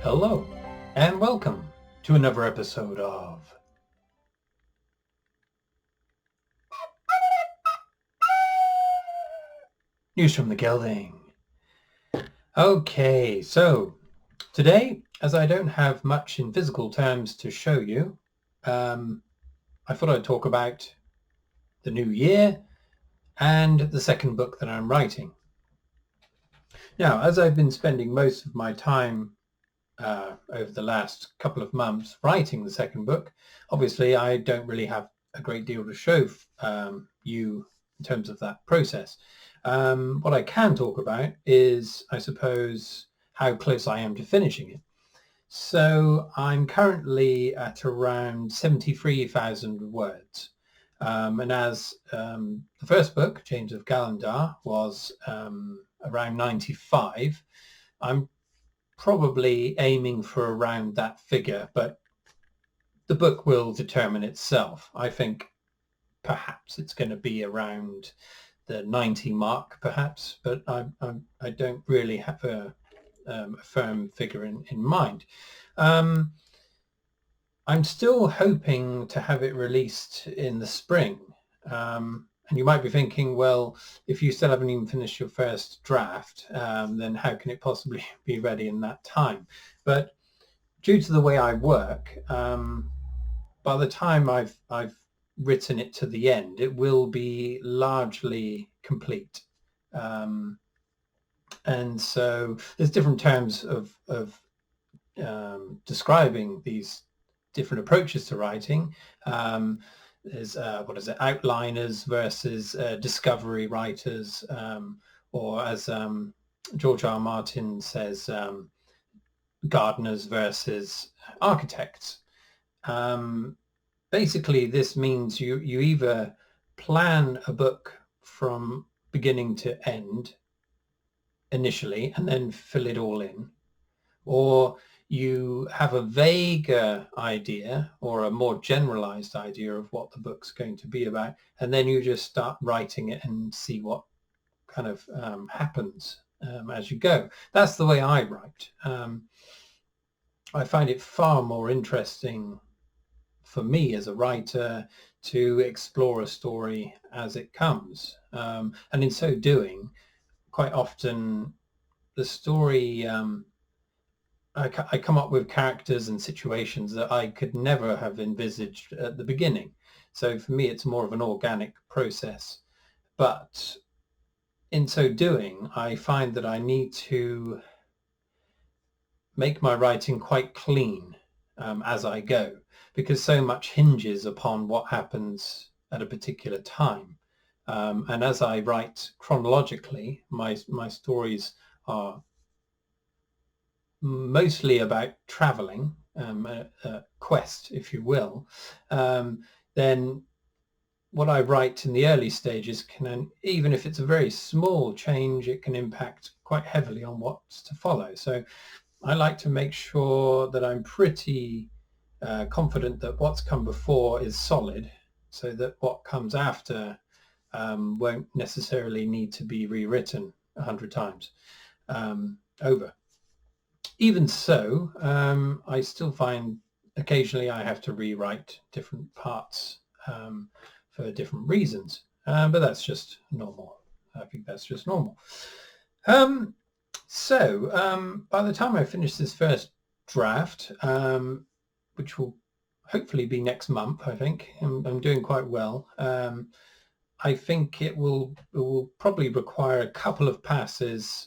Hello, and welcome to another episode of News from the Gelding. Okay, so today, as I don't have much in physical terms to show you, I thought I'd talk about the new year and the second book that I'm writing. Now, as I've been spending most of my time over the last couple of months writing the second book, obviously I don't really have a great deal to show you in terms of that process. What I can talk about is, I suppose, how close I am to finishing it. So I'm currently at around 73,000 words. And as the first book, James of Galendar, was around 95, I'm probably aiming for around that figure, but the book will determine itself. I think perhaps it's going to be around the 90 mark, perhaps, but I don't really have a firm figure in mind. I'm still hoping to have it released in the spring. And you might be thinking, well, if you still haven't even finished your first draft, then how can it possibly be ready in that time? But due to the way I work, by the time I've written it to the end, it will be largely complete. And so there's different terms of describing these different approaches to writing. There's outliners versus discovery writers, or as George R. R. Martin says, gardeners versus architects. Basically, this means you either plan a book from beginning to end initially and then fill it all in, or you have a vaguer idea or a more generalized idea of what the book's going to be about, and then you just start writing it and see what kind of happens as you go. That's the way I write. I find it far more interesting for me as a writer to explore a story as it comes. And in so doing, quite often the story, I come up with characters and situations that I could never have envisaged at the beginning. So for me, it's more of an organic process. But in so doing, I find that I need to make my writing quite clean as I go, because so much hinges upon what happens at a particular time. And as I write chronologically, my stories are mostly about traveling, a quest, if you will. Then what I write in the early stages can, even if it's a very small change, it can impact quite heavily on what's to follow. So I like to make sure that I'm pretty confident that what's come before is solid, so that what comes after won't necessarily need to be rewritten 100 times over. Even so, I still find occasionally I have to rewrite different parts for different reasons, but that's just normal. I think that's just normal. So by the time I finish this first draft, which will hopefully be next month, I think, I'm doing quite well. I think it will probably require a couple of passes,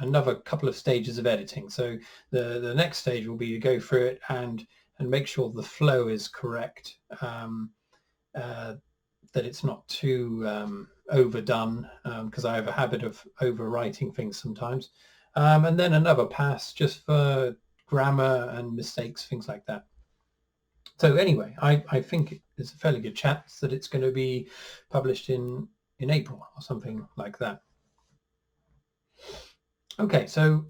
another couple of stages of editing. So the next stage will be to go through it and make sure the flow is correct, that it's not too overdone, because I have a habit of overwriting things sometimes. And then another pass just for grammar and mistakes, things like that. So anyway, I think there's a fairly good chance that it's going to be published in April or something like that. Okay, so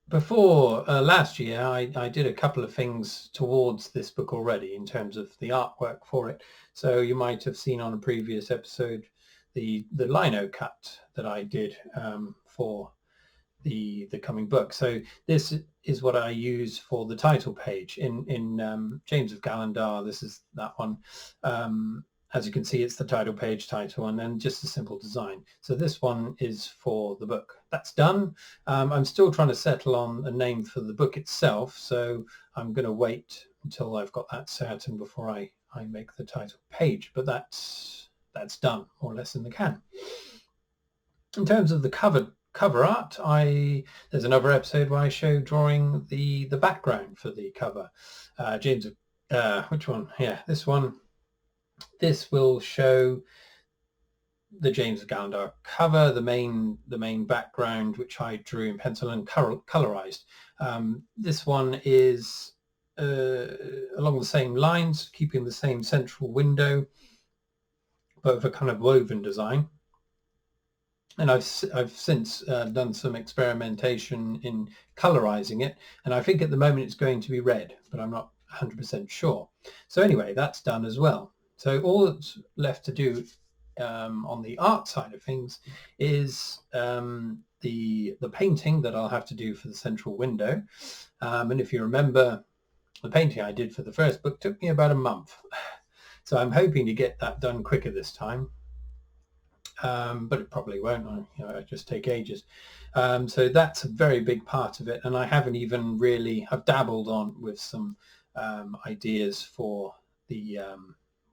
before last year, I did a couple of things towards this book already in terms of the artwork for it. So you might have seen on a previous episode the lino cut that I did for the coming book. So this is what I use for the title page in James of Galendar. This is that one. As you can see, it's the title page title and then just a simple design. So this one is for the book. That's done. I'm still trying to settle on a name for the book itself, so I'm going to wait until I've got that certain before I make the title page. But that's done, more or less, in the can. In terms of the cover art, there's another episode where I show drawing the background for the cover. James, which one? Yeah, this one. This will show the James of Galendar cover, the main background, which I drew in pencil and colorized. This one is along the same lines, keeping the same central window, but with a kind of woven design. And I've since done some experimentation in colorizing it, and I think at the moment it's going to be red, but I'm not 100% sure. So anyway, that's done as well. So all that's left to do on the art side of things is the painting that I'll have to do for the central window. And if you remember, the painting I did for the first book took me about a month. So I'm hoping to get that done quicker this time. But it probably won't. It just take ages. So that's a very big part of it, and I haven't even really. I've dabbled on with some ideas for the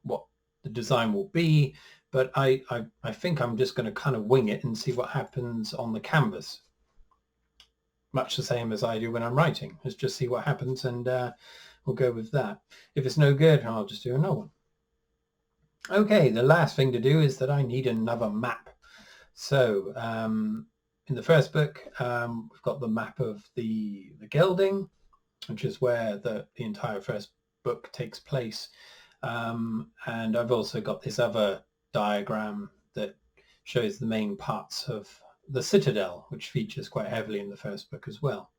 what the design will be, but I think I'm just going to kind of wing it and see what happens on the canvas. Much the same as I do when I'm writing. Let's just see what happens, and we'll go with that. If it's no good, I'll just do another one. Okay, the last thing to do is that I need another map. So in the first book, we've got the map of the Gelding, which is where the entire first book takes place. And I've also got this other diagram that shows the main parts of the citadel, which features quite heavily in the first book as well.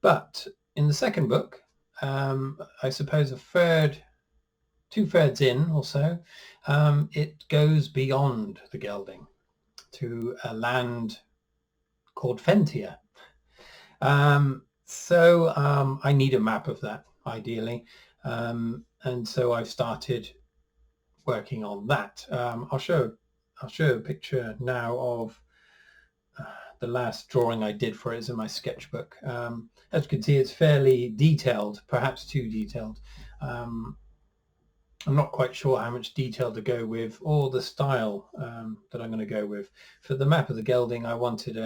But in the second book, I suppose 2/3 in or so, it goes beyond the Gelding to a land called Fentia. So I need a map of that, ideally. And so I've started working on that. I'll show a picture now of the last drawing I did for it is in my sketchbook. As you can see, it's fairly detailed, perhaps too detailed. I'm not quite sure how much detail to go with or the style that I'm going to go with. For the map of the Gelding, I wanted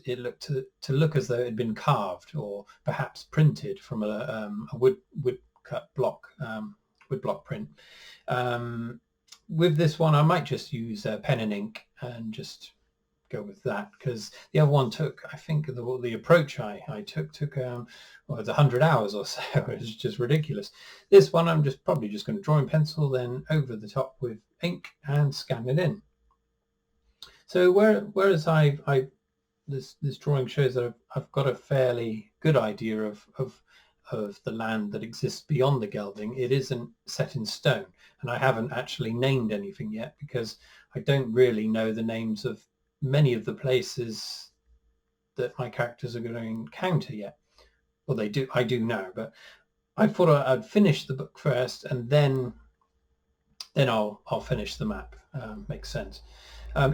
it to look as though it had been carved or perhaps printed from a wood cut block, wood block print. With this one, I might just use pen and ink and just go with that, because the other one took, I think the approach I took well, it's 100 hours or so. It's just ridiculous. This one I'm probably just going to draw in pencil, then over the top with ink and scan it in. So whereas this drawing shows that I've got a fairly good idea of the land that exists beyond the Gelding, it isn't set in stone, and I haven't actually named anything yet because I don't really know the names of many of the places that my characters are going to encounter yet. Well, I do now, but I thought I'd finish the book first, and then I'll finish the map. Makes sense.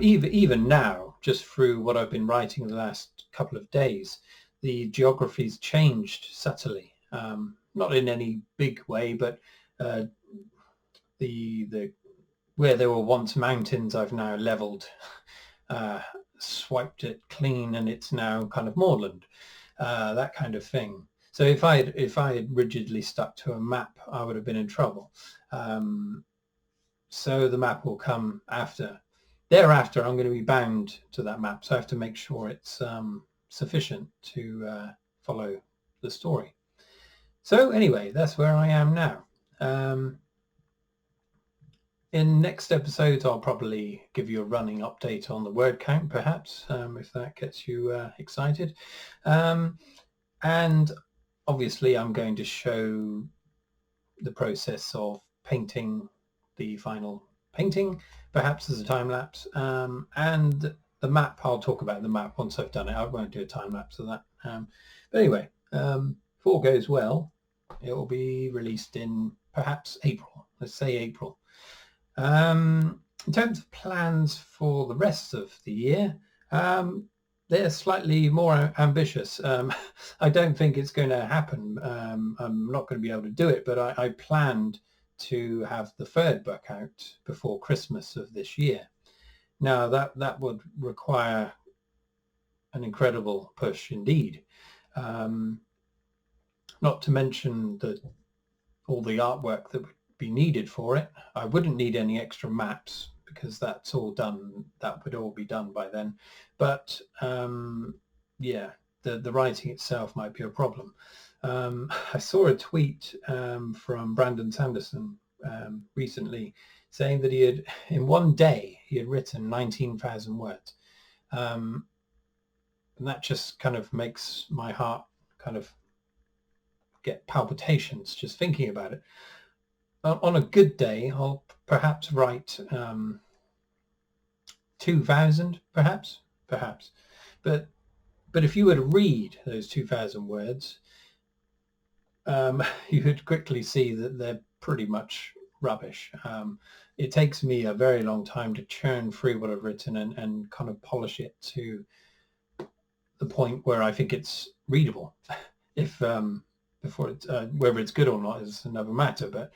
Even now, just through what I've been writing the last couple of days, the geography's changed subtly. Not in any big way, but the where there were once mountains, I've now leveled, swiped it clean, and it's now kind of moorland, that kind of thing. So if I had rigidly stuck to a map, I would have been in trouble. So the map will come after. Thereafter, I'm going to be bound to that map, so I have to make sure it's sufficient to follow the story. So anyway, that's where I am now. In next episodes, I'll probably give you a running update on the word count, perhaps, if that gets you excited. And obviously, I'm going to show the process of painting the final painting, perhaps as a time lapse, and the map, I'll talk about the map once I've done it. I won't do a time lapse of that. But anyway, if all goes well, it will be released in perhaps April. Let's say April. In terms of plans for the rest of the year, they're slightly more ambitious. I don't think it's going to happen. I'm not going to be able to do it, but I planned to have the third book out before Christmas of this year. Now that would require an incredible push indeed. Not to mention all the artwork that would be needed for it. I wouldn't need any extra maps because that's all done. That would all be done by then. But yeah, the writing itself might be a problem. I saw a tweet from Brandon Sanderson recently saying that in one day he had written 19,000 words. And that just kind of makes my heart kind of get palpitations just thinking about it. On a good day, I'll perhaps write 2,000, perhaps. But if you were to read those 2,000 words, you would quickly see that they're pretty much rubbish. It takes me a very long time to churn through what I've written and kind of polish it to the point where I think it's readable. Whether it's good or not is another matter, but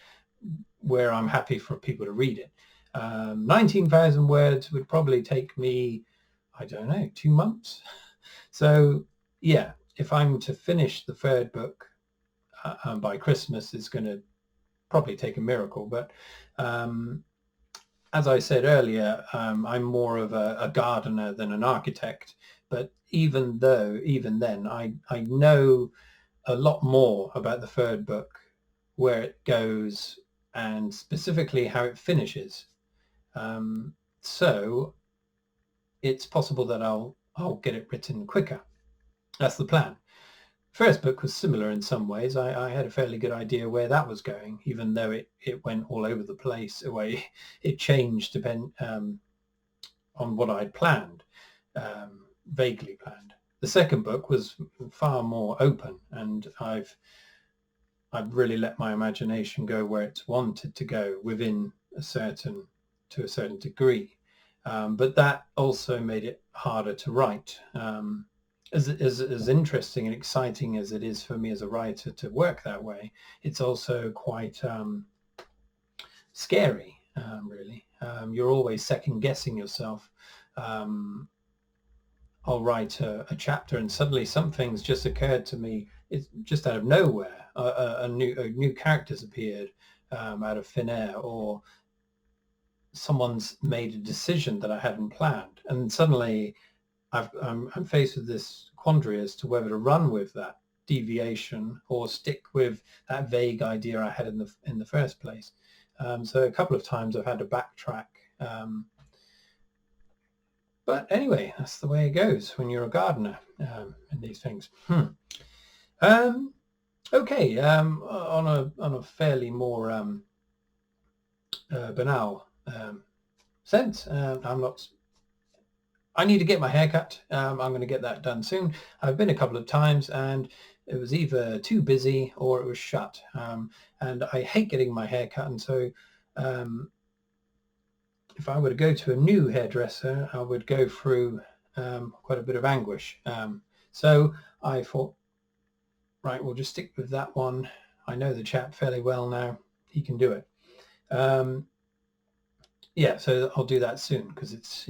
where I'm happy for people to read it. 19,000 words would probably take me, I don't know, 2 months. So yeah, if I'm to finish the third book by Christmas, it's going to probably take a miracle. But as I said earlier, I'm more of a gardener than an architect. But even then, I know a lot more about the third book, where it goes, and specifically how it finishes. So it's possible that I'll get it written quicker. That's the plan. First book was similar in some ways. I had a fairly good idea where that was going, even though it went all over the place. The way it changed on what I'd planned, vaguely planned. The second book was far more open, and I've really let my imagination go where it's wanted to go to a certain degree. But that also made it harder to write. As interesting and exciting as it is for me as a writer to work that way, it's also quite scary, really. You're always second guessing yourself. I'll write a chapter and suddenly something's just occurred to me. It's just out of nowhere. A new character's appeared out of thin air, or someone's made a decision that I hadn't planned, and suddenly I'm faced with this quandary as to whether to run with that deviation or stick with that vague idea I had in the first place. So a couple of times I've had to backtrack. But anyway, that's the way it goes when you're a gardener in these things. Okay, on a fairly more banal sense, I need to get my hair cut. I'm going to get that done soon. I've been a couple of times and it was either too busy or it was shut. And I hate getting my hair cut, and so if I were to go to a new hairdresser, I would go through quite a bit of anguish. So I thought, right, we'll just stick with that one. I know the chap fairly well now. He can do it. Yeah, so I'll do that soon because it's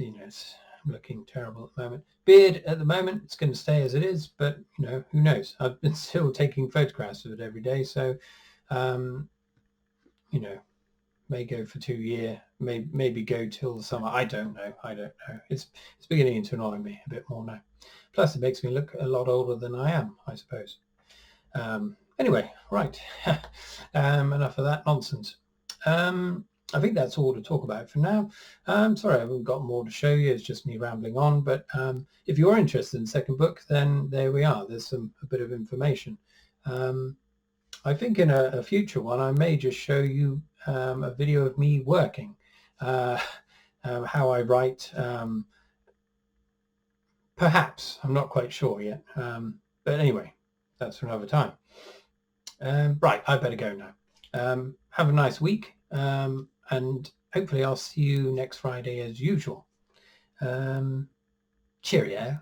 looking terrible at the moment. Beard at the moment, it's going to stay as it is, but who knows? I've been still taking photographs of it every day, so may go for 2 years, maybe go till the summer. I don't know. It's beginning to annoy me a bit more now. Plus, it makes me look a lot older than I am, I suppose. Anyway, right. Enough of that nonsense. I think that's all to talk about for now. Sorry, I haven't got more to show you. It's just me rambling on. But if you're interested in the second book, then there we are. There's a bit of information. I think in a future one, I may just show you a video of me working, how I write, Perhaps. I'm not quite sure yet. But anyway, that's for another time. Right, I better go now. Have a nice week, and hopefully I'll see you next Friday as usual. Cheerio.